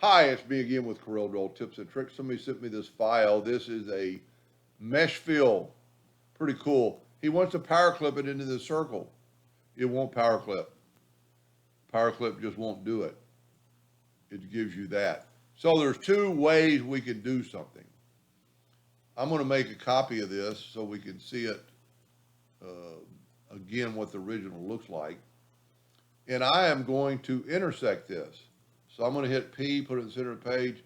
Hi, it's me again with Corel Draw Tips and Tricks. Somebody sent me this file. This is a mesh fill. Pretty cool. He wants to power clip it into the circle. It won't power clip. Power clip just won't do it. It gives you that. So there's two ways we can do something. I'm going to make a copy of this so we can see it again what the original looks like. And I am going to intersect this. So I'm going to hit P, put it in the center of the page,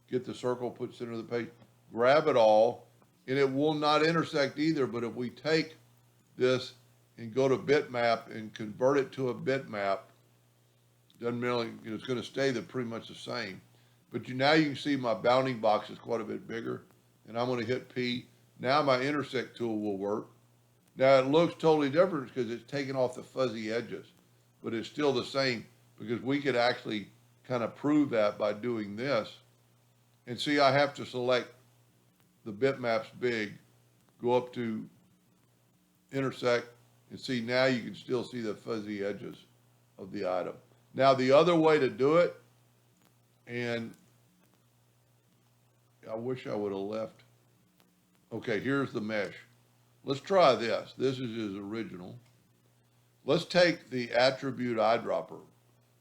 get the circle, put center of the page, grab it all, and it will not intersect either. But if we take this and go to bitmap and convert it to a bitmap, doesn't really, it's going to stay pretty much the same. But now you can see my bounding box is quite a bit bigger, and I'm going to hit P. Now my intersect tool will work. Now it looks totally different because it's taken off the fuzzy edges, but it's still the same because we could actually kind of prove that by doing this. And see, I have to select the bitmaps big, go up to intersect, and see now you can still see the fuzzy edges of the item. Now the other way to do it, and I wish I would have left. Okay, here's the mesh. Let's try this. This is his original. Let's take the attribute eyedropper,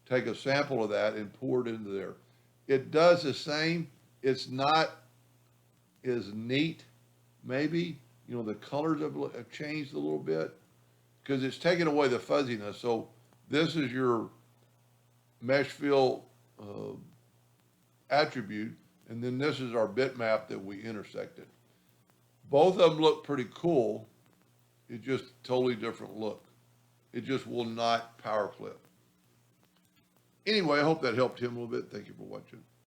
take a sample of that and pour it into there. It does the same. It's not as neat, maybe. The colors have changed a little bit because it's taken away the fuzziness. So this is your mesh fill attribute, and then this is our bitmap that we intersected. Both of them look pretty cool. It's just totally different look. It just will not power clip. Anyway, I hope that helped him a little bit. Thank you for watching.